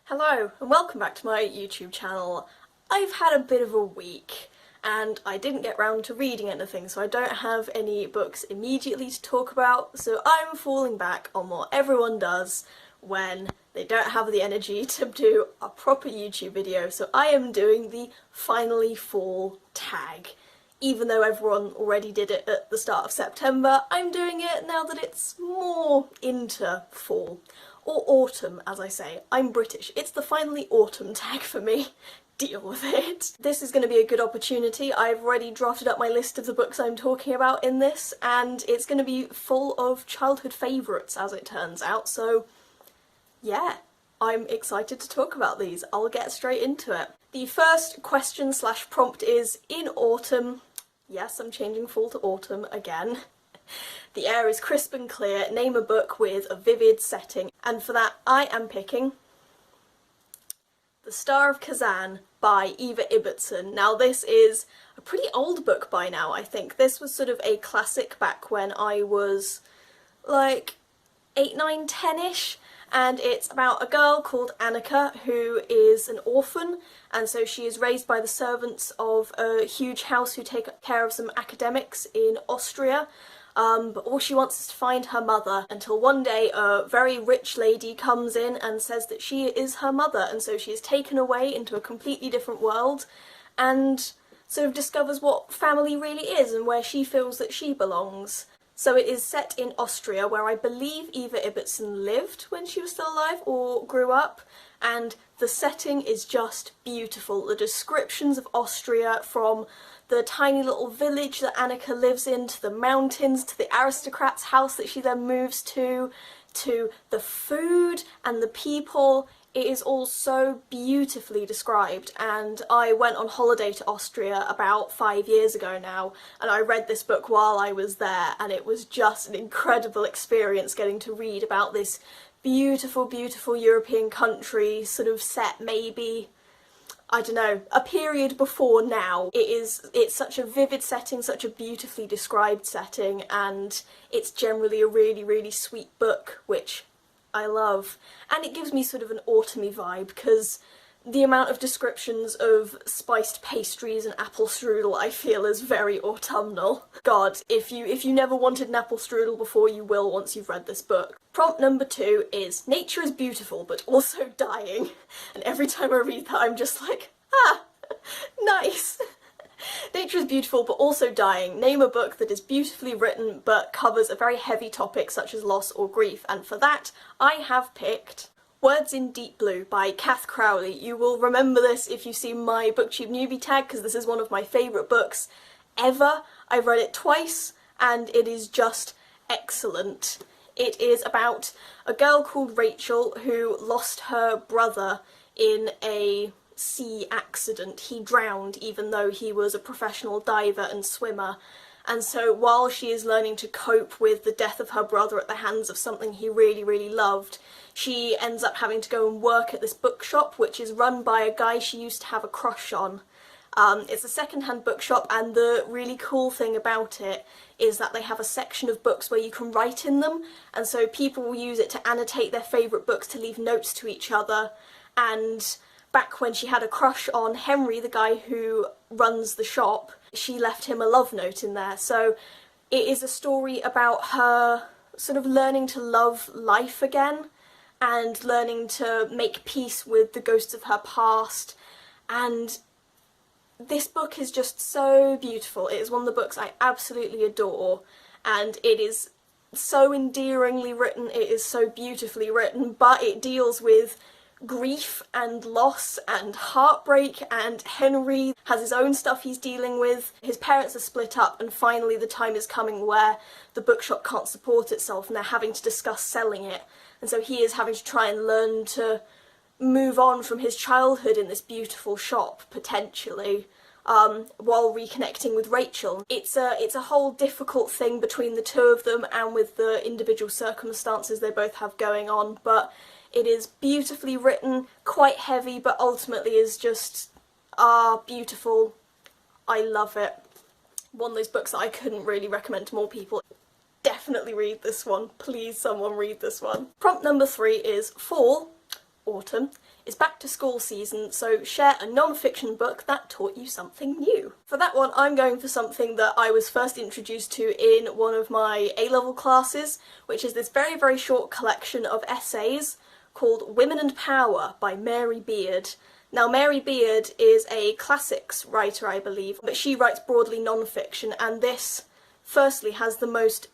Hello and welcome back to my YouTube channel. I've had a bit of a week and I didn't get round to reading anything, so I don't have any books immediately to talk about, so I'm falling back on what everyone does when they don't have the energy to do a proper YouTube video. So I am doing the finally fall tag. Even though everyone already did it at the start of September, I'm doing it now that it's more into fall. Or autumn, as I say. I'm British. It's the finally autumn tag for me. Deal with it. This is going to be a good opportunity. I've already drafted up my list of the books I'm talking about in this, and it's going to be full of childhood favourites, as it turns out, so yeah, I'm excited to talk about these. I'll get straight into it. The first question / prompt is, in autumn, yes, I'm changing fall to autumn again. The air is crisp and clear, name a book with a vivid setting, and for that I am picking The Star of Kazan by Eva Ibbotson. Now this is a pretty old book by now, I think. This was sort of a classic back when I was like 8, 9, 10-ish, and it's about a girl called Annika who is an orphan, and so she is raised by the servants of a huge house who take care of some academics in Austria. But all she wants is to find her mother, until one day a very rich lady comes in and says that she is her mother, and so she is taken away into a completely different world and sort of discovers what family really is and where she feels that she belongs. So it is set in Austria, where I believe Eva Ibbotson lived when she was still alive or grew up, and the setting is just beautiful. The descriptions of Austria, from the tiny little village that Annika lives in, to the mountains, to the aristocrat's house that she then moves to the food and the people. It is all so beautifully described, and I went on holiday to Austria about 5 years ago now, and I read this book while I was there, and it was just an incredible experience getting to read about this beautiful, beautiful European country, sort of set maybe, I don't know, a period before now. It's such a vivid setting, such a beautifully described setting, and it's generally a really, really sweet book, which I love. And it gives me sort of an autumny vibe, because the amount of descriptions of spiced pastries and apple strudel I feel is very autumnal. God, if you never wanted an apple strudel before, you will once you've read this book. Prompt number 2 is, nature is beautiful but also dying. And every time I read that I'm just like, ah, nice. Nature is beautiful but also dying. Name a book that is beautifully written but covers a very heavy topic such as loss or grief, and for that I have picked Words in Deep Blue by Kath Crowley. You will remember this if you've seen my BookTube newbie tag, because this is one of my favourite books ever. I've read it twice and it is just excellent. It is about a girl called Rachel who lost her brother in a sea accident. He drowned even though he was a professional diver and swimmer, and so while she is learning to cope with the death of her brother at the hands of something he really, really loved, she ends up having to go and work at this bookshop, which is run by a guy she used to have a crush on. It's a second-hand bookshop, and the really cool thing about it is that they have a section of books where you can write in them, and so people will use it to annotate their favourite books, to leave notes to each other. And back when she had a crush on Henry, the guy who runs the shop, she left him a love note in there. So it is a story about her sort of learning to love life again and learning to make peace with the ghosts of her past. And this book is just so beautiful. It is one of the books I absolutely adore, and it is so endearingly written, it is so beautifully written, but it deals with grief and loss and heartbreak, and Henry has his own stuff he's dealing with. His parents are split up, and finally the time is coming where the bookshop can't support itself and they're having to discuss selling it, and so he is having to try and learn to move on from his childhood in this beautiful shop, potentially, while reconnecting with Rachel. It's a whole difficult thing between the two of them and with the individual circumstances they both have going on, but it is beautifully written, quite heavy, but ultimately is just, beautiful. I love it. One of those books that I couldn't really recommend to more people. Definitely read this one. Please, someone read this one. Prompt number 3 is fall, autumn, is back to school season, so share a non-fiction book that taught you something new. For that one, I'm going for something that I was first introduced to in one of my A-level classes, which is this very, very short collection of essays called Women and Power by Mary Beard. Now, Mary Beard is a classics writer, I believe, but she writes broadly non-fiction, and this, firstly, has the most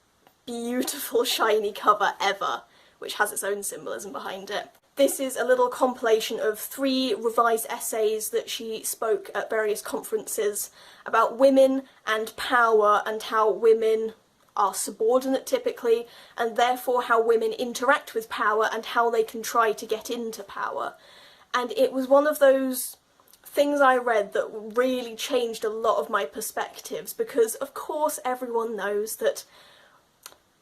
beautiful shiny cover ever, which has its own symbolism behind it. This is a little compilation of 3 revised essays that she spoke at various conferences about women and power and how women are subordinate typically, and therefore how women interact with power and how they can try to get into power. And it was one of those things I read that really changed a lot of my perspectives, because of course everyone knows that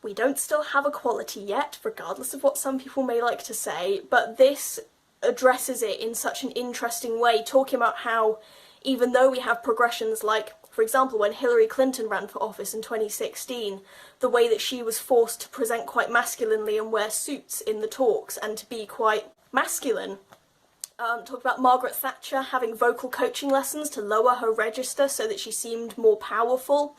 we don't still have equality yet, regardless of what some people may like to say, but this addresses it in such an interesting way, talking about how even though we have progressions like, for example, when Hillary Clinton ran for office in 2016, the way that she was forced to present quite masculinely and wear suits in the talks and to be quite masculine. Talked about Margaret Thatcher having vocal coaching lessons to lower her register so that she seemed more powerful,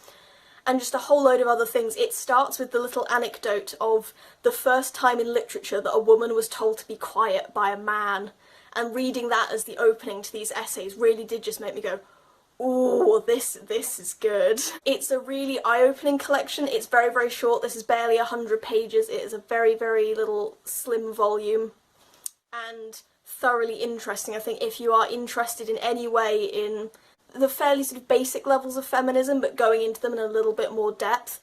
and just a whole load of other things. It starts with the little anecdote of the first time in literature that a woman was told to be quiet by a man, and reading that as the opening to these essays really did just make me go, ooh, this is good. It's a really eye-opening collection. It's very, very short. This is barely 100 pages. It is a very, very little slim volume, and thoroughly interesting. I think if you are interested in any way in the fairly sort of basic levels of feminism, but going into them in a little bit more depth,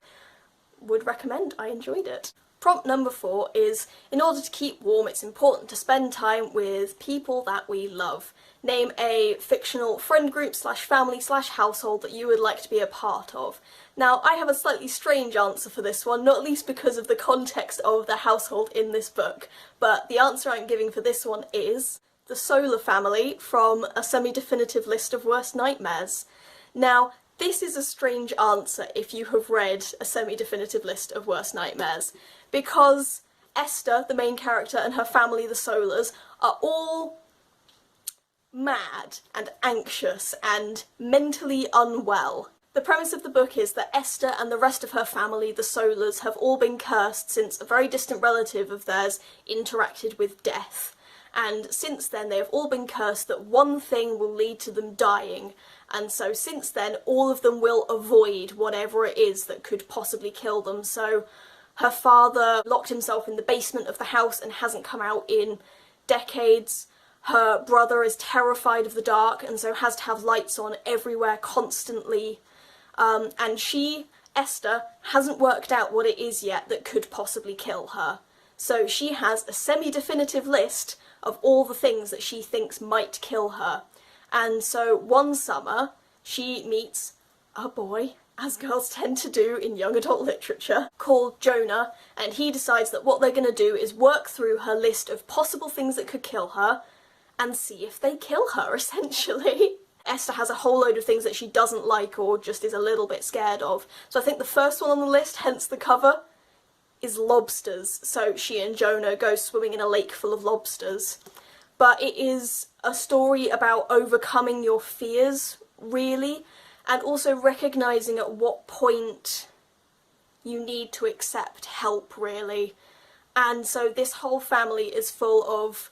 would recommend. I enjoyed it. Prompt number 4 is, in order to keep warm, it's important to spend time with people that we love. Name a fictional friend group / family / household that you would like to be a part of. Now, I have a slightly strange answer for this one, not least because of the context of the household in this book, but the answer I'm giving for this one is the Solar family from A Semi-Definitive List of Worst Nightmares. Now, this is a strange answer if you have read A Semi-Definitive List of Worst Nightmares, because Esther, the main character, and her family, the Solars, are all mad and anxious and mentally unwell. The premise of the book is that Esther and the rest of her family, the Solars, have all been cursed since a very distant relative of theirs interacted with death. And since then they have all been cursed that one thing will lead to them dying, and so since then all of them will avoid whatever it is that could possibly kill them. So her father locked himself in the basement of the house and hasn't come out in decades. Her brother is terrified of the dark and so has to have lights on everywhere constantly. And she, Esther, hasn't worked out what it is yet that could possibly kill her. So she has a semi-definitive list of all the things that she thinks might kill her. And so one summer, she meets a boy, as girls tend to do in young adult literature, called Jonah, and he decides that what they're going to do is work through her list of possible things that could kill her and see if they kill her, essentially. Esther has a whole load of things that she doesn't like or just is a little bit scared of. So I think the first one on the list, hence the cover, is lobsters. So she and Jonah go swimming in a lake full of lobsters. But it is a story about overcoming your fears, really, and also recognising at what point you need to accept help, really. And so this whole family is full of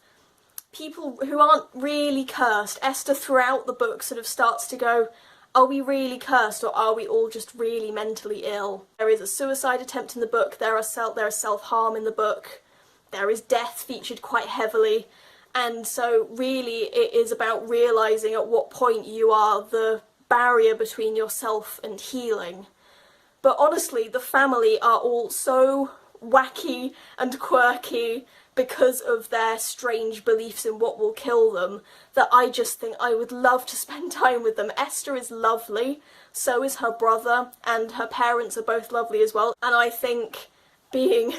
people who aren't really cursed. Esther throughout the book sort of starts to go, are we really cursed or are we all just really mentally ill? There is a suicide attempt in the book, there is self-harm in the book, there is death featured quite heavily, and so really it is about realising at what point you are the barrier between yourself and healing. But honestly, the family are all so wacky and quirky because of their strange beliefs in what will kill them, that I just think I would love to spend time with them. Esther is lovely, so is her brother, and her parents are both lovely as well, and I think, being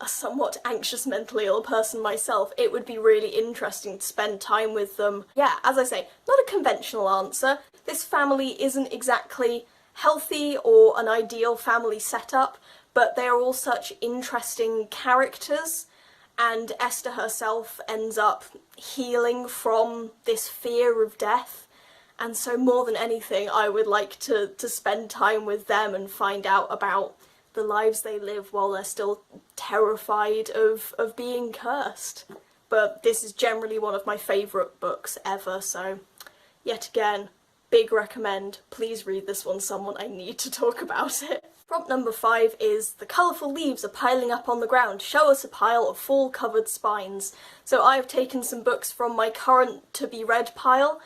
a somewhat anxious mentally ill person myself, it would be really interesting to spend time with them. Yeah, as I say, not a conventional answer. This family isn't exactly healthy or an ideal family setup, but they are all such interesting characters, and Esther herself ends up healing from this fear of death. And so more than anything, I would like to spend time with them and find out about the lives they live while they're still terrified of being cursed. But this is generally one of my favourite books ever, so yet again, big recommend. Please read this one, someone. I need to talk about it. Prompt number 5 is, the colourful leaves are piling up on the ground. Show us a pile of fall-covered spines. So I have taken some books from my current to-be-read pile.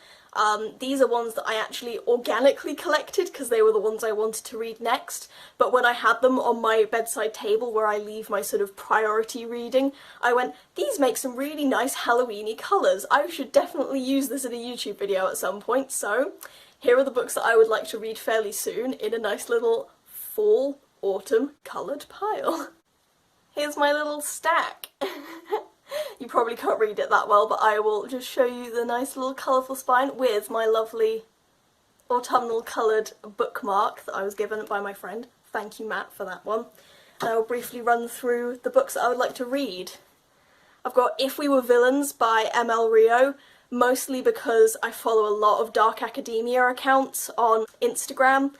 These are ones that I actually organically collected because they were the ones I wanted to read next, but when I had them on my bedside table where I leave my sort of priority reading, I went, these make some really nice Halloween-y colours. I should definitely use this in a YouTube video at some point, so here are the books that I would like to read fairly soon in a nice little fall, autumn coloured pile. Here's my little stack. You probably can't read it that well, but I will just show you the nice little colourful spine with my lovely autumnal coloured bookmark that I was given by my friend. Thank you, Matt, for that one. And I will briefly run through the books that I would like to read. I've got If We Were Villains by ML Rio, mostly because I follow a lot of dark academia accounts on Instagram,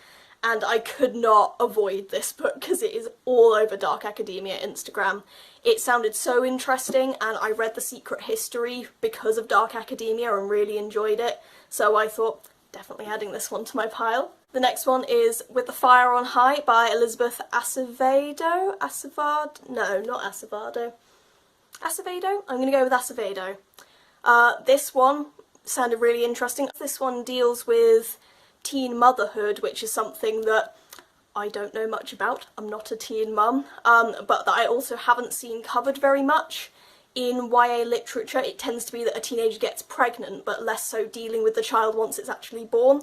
and I could not avoid this book because it is all over dark academia Instagram. It sounded so interesting, and I read The Secret History because of dark academia and really enjoyed it, so I thought, definitely adding this one to my pile. The next one is With the Fire on High by Elizabeth Acevedo? No, not Acevedo. Acevedo? I'm going to go with Acevedo. This one sounded really interesting. This one deals with teen motherhood, which is something that I don't know much about. I'm not a teen mum, but that I also haven't seen covered very much in YA literature. It tends to be that a teenager gets pregnant, but less so dealing with the child once it's actually born.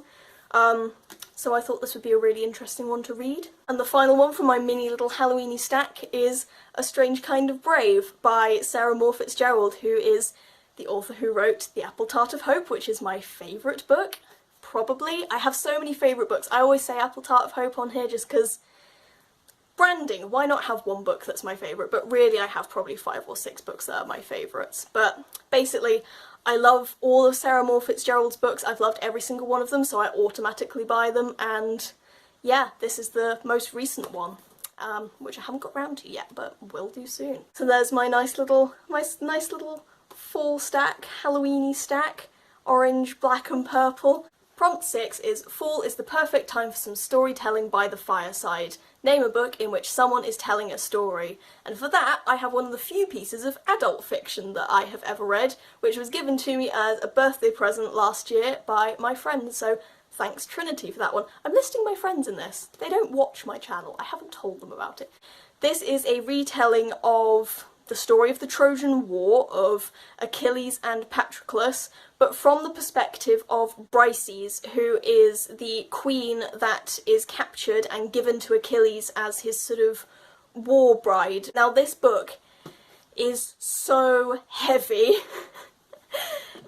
So I thought this would be a really interesting one to read. And the final one from my mini little Halloween-y stack is A Strange Kind of Brave by Sarah Moore Fitzgerald, who is the author who wrote The Apple Tart of Hope, which is my favourite book. Probably. I have so many favourite books. I always say Apple Tart of Hope on here just because branding. Why not have one book that's my favourite? But really I have probably 5 or 6 books that are my favourites. But basically I love all of Sarah Moore Fitzgerald's books. I've loved every single one of them, so I automatically buy them, and yeah, this is the most recent one, which I haven't got round to yet, but will do soon. So there's my nice little fall stack, Halloween-y stack, orange, black and purple. Prompt 6 is, fall is the perfect time for some storytelling by the fireside. Name a book in which someone is telling a story. And for that, I have one of the few pieces of adult fiction that I have ever read, which was given to me as a birthday present last year by my friends, so thanks Trinity for that one. I'm listing my friends in this. They don't watch my channel. I haven't told them about it. This is a retelling of the story of the Trojan War, of Achilles and Patroclus, but from the perspective of Briseis, who is the queen that is captured and given to Achilles as his sort of war bride. Now this book is so heavy.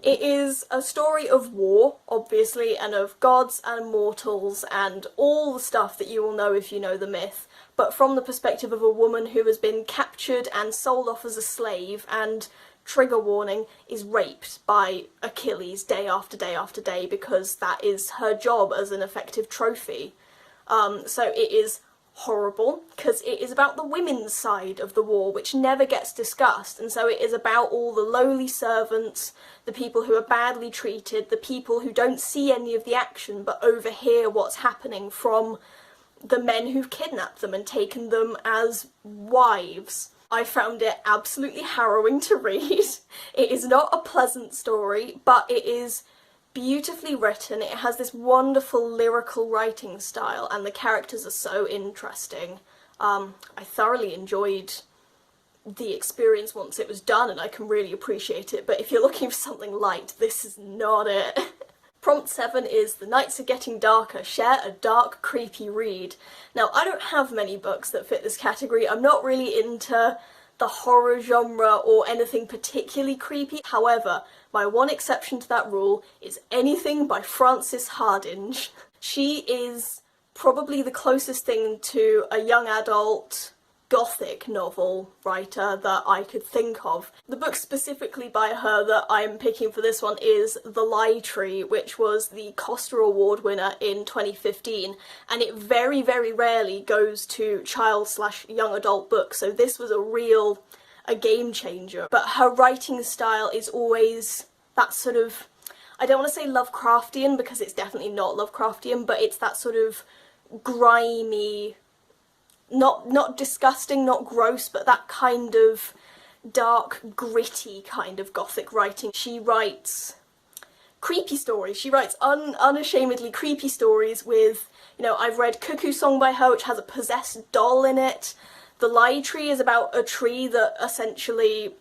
It is a story of war, obviously, and of gods and mortals and all the stuff that you will know if you know the myth, but from the perspective of a woman who has been captured and sold off as a slave and, trigger warning, is raped by Achilles day after day after day because that is her job as an effective trophy. So it is horrible because it is about the women's side of the war, which never gets discussed, and so it is about all the lowly servants, the people who are badly treated, the people who don't see any of the action but overhear what's happening from the men who've kidnapped them and taken them as wives. I found it absolutely harrowing to read. It is not a pleasant story, but it is beautifully written. It has this wonderful lyrical writing style, and the characters are so interesting. I thoroughly enjoyed the experience once it was done, and I can really appreciate it, but if you're looking for something light, this is not it. Prompt 7 is The Nights Are Getting Darker. Share a dark, creepy read. Now, I don't have many books that fit this category. I'm not really into the horror genre or anything particularly creepy. However, my one exception to that rule is anything by Frances Hardinge. She is probably the closest thing to a young adult gothic novel writer that I could think of. The book specifically by her that I'm picking for this one is The Lie Tree, which was the Costa Award winner in 2015, and it very, very rarely goes to child/young adult books, so this was a game changer. But her writing style is always that sort of, I don't want to say Lovecraftian because it's definitely not Lovecraftian, but it's that sort of grimy, not disgusting, not gross, but that kind of dark, gritty kind of gothic writing. She writes creepy stories. She writes unashamedly creepy stories with, you know, I've read Cuckoo Song by her, which has a possessed doll in it. The Lie Tree is about a tree that essentially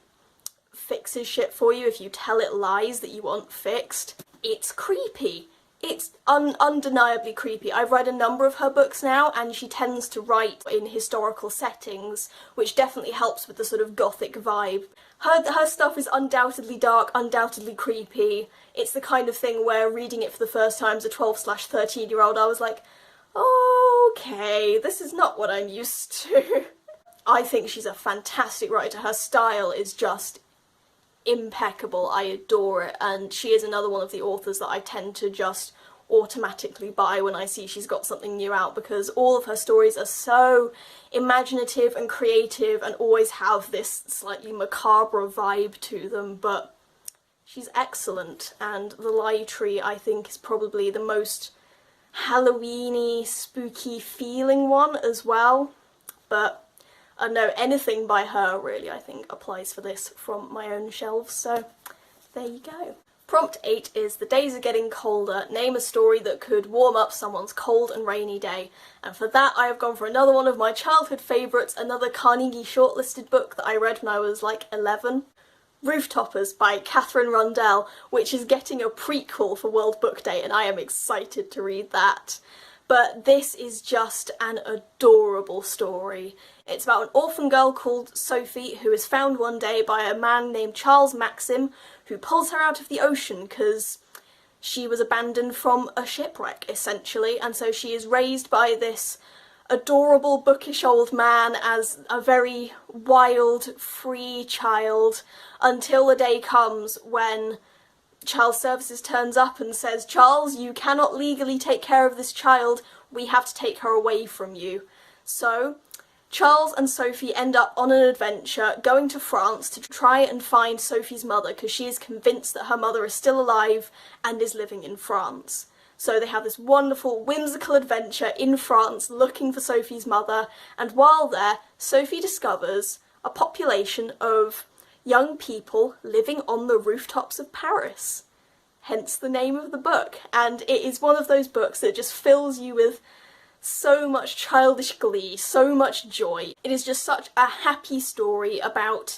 fixes shit for you if you tell it lies that you want fixed. It's creepy. It's undeniably creepy. I've read a number of her books now, and she tends to write in historical settings, which definitely helps with the sort of gothic vibe. Her stuff is undoubtedly dark, undoubtedly creepy. It's the kind of thing where reading it for the first time as a 12/13-year-old, I was like, okay, this is not what I'm used to. I think she's a fantastic writer. Her style is just impeccable. I adore it, and she is another one of the authors that I tend to just automatically buy when I see she's got something new out, because all of her stories are so imaginative and creative and always have this slightly macabre vibe to them, but she's excellent. And The Lie Tree, I think, is probably the most Halloween-y, spooky feeling one as well, but no, anything by her really I think applies for this from my own shelves, so there you go. Prompt 8 is The Days Are Getting Colder. Name a story that could warm up someone's cold and rainy day. And for that I have gone for another one of my childhood favourites, another Carnegie shortlisted book that I read when I was like 11. Rooftoppers by Catherine Rundell, which is getting a prequel for World Book Day, and I am excited to read that. But this is just an adorable story. It's about an orphan girl called Sophie who is found one day by a man named Charles Maxim, who pulls her out of the ocean because she was abandoned from a shipwreck, essentially, and so she is raised by this adorable, bookish old man as a very wild, free child, until the day comes when Child Services turns up and says, Charles, you cannot legally take care of this child, we have to take her away from you. So Charles and Sophie end up on an adventure going to France to try and find Sophie's mother, because she is convinced that her mother is still alive and is living in France. So they have this wonderful, whimsical adventure in France looking for Sophie's mother, and while there, Sophie discovers a population of young people living on the rooftops of Paris. Hence the name of the book. And it is one of those books that just fills you with so much childish glee, so much joy. It is just such a happy story about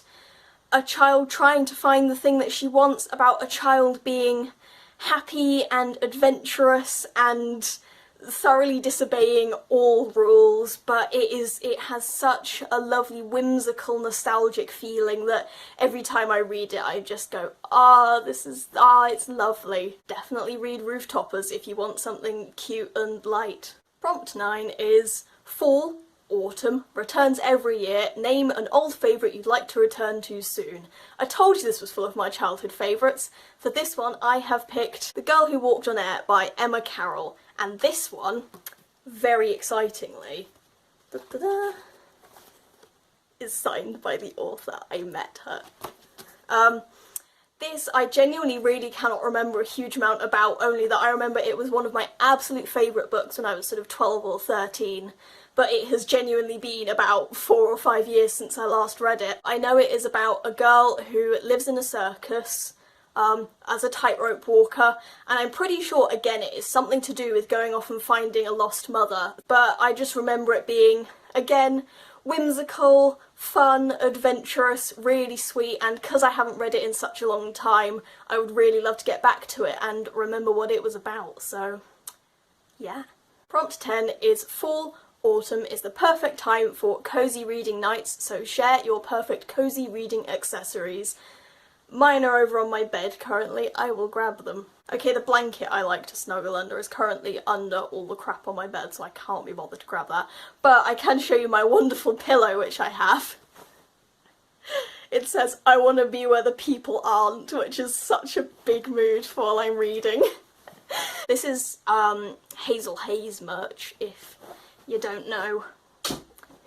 a child trying to find the thing that she wants, about a child being happy and adventurous and thoroughly disobeying all rules, but it has such a lovely, whimsical, nostalgic feeling that every time I read it I just go, it's lovely. Definitely read Rooftoppers if you want something cute and light. Prompt 9 is Fall, Autumn, returns every year. Name an old favourite you'd like to return to soon. I told you this was full of my childhood favourites. For this one I have picked The Girl Who Walked on Air by Emma Carroll, and this one, very excitingly, is signed by the author. I met her. This I genuinely really cannot remember a huge amount about, only that I remember it was one of my absolute favourite books when I was sort of 12 or 13. But it has genuinely been about 4 or 5 years since I last read it. I know it is about a girl who lives in a circus as a tightrope walker, and I'm pretty sure, again, it is something to do with going off and finding a lost mother, but I just remember it being, again, whimsical, fun, adventurous, really sweet, and because I haven't read it in such a long time, I would really love to get back to it and remember what it was about, so yeah. Prompt 10 is Fall, Autumn is the perfect time for cosy reading nights, so share your perfect cosy reading accessories. Mine are over on my bed currently. I will grab them. Okay, the blanket I like to snuggle under is currently under all the crap on my bed, so I can't be bothered to grab that. But I can show you my wonderful pillow, which I have. It says, "I want to be where the people aren't," which is such a big mood for while I'm reading. This is Hazel Hayes merch, if you don't know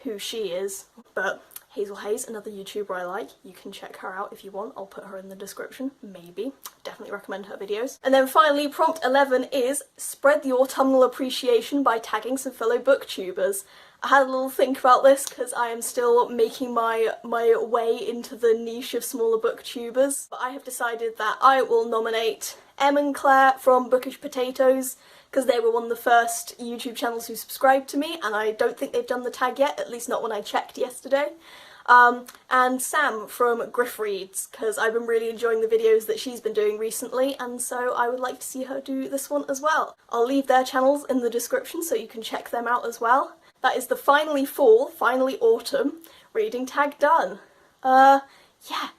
who she is. But Hazel Hayes, another YouTuber I like. You can check her out if you want. I'll put her in the description, maybe. Definitely recommend her videos. And then finally, prompt 11 is spread the autumnal appreciation by tagging some fellow booktubers. I had a little think about this because I am still making my way into the niche of smaller booktubers. But I have decided that I will nominate Em and Claire from Bookish Potatoes, because they were one of the first YouTube channels who subscribed to me, and I don't think they've done the tag yet, at least not when I checked yesterday. And Sam from Griff Reads, because I've been really enjoying the videos that she's been doing recently, and so I would like to see her do this one as well. I'll leave their channels in the description so you can check them out as well. That is the finally fall, finally autumn reading tag done. Yeah.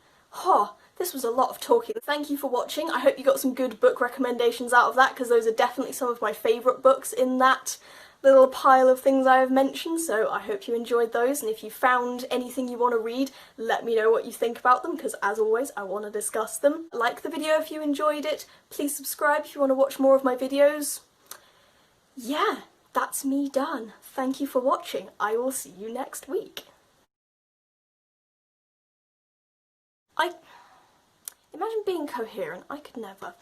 This was a lot of talking. Thank you for watching. I hope you got some good book recommendations out of that, because those are definitely some of my favourite books in that little pile of things I have mentioned, so I hope you enjoyed those, and if you found anything you want to read, let me know what you think about them, because as always, I want to discuss them. Like the video if you enjoyed it, please subscribe if you want to watch more of my videos. Yeah, that's me done. Thank you for watching. I will see you next week. Imagine being coherent. I could never.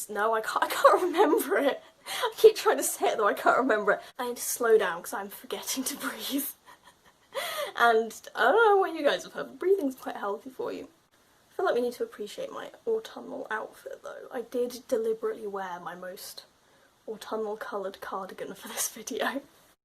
No, I can't remember it. I keep trying to say it though, I can't remember it. I need to slow down because I'm forgetting to breathe. And I don't know what you guys have heard, but breathing's quite healthy for you. I feel like we need to appreciate my autumnal outfit though. I did deliberately wear my most autumnal coloured cardigan for this video.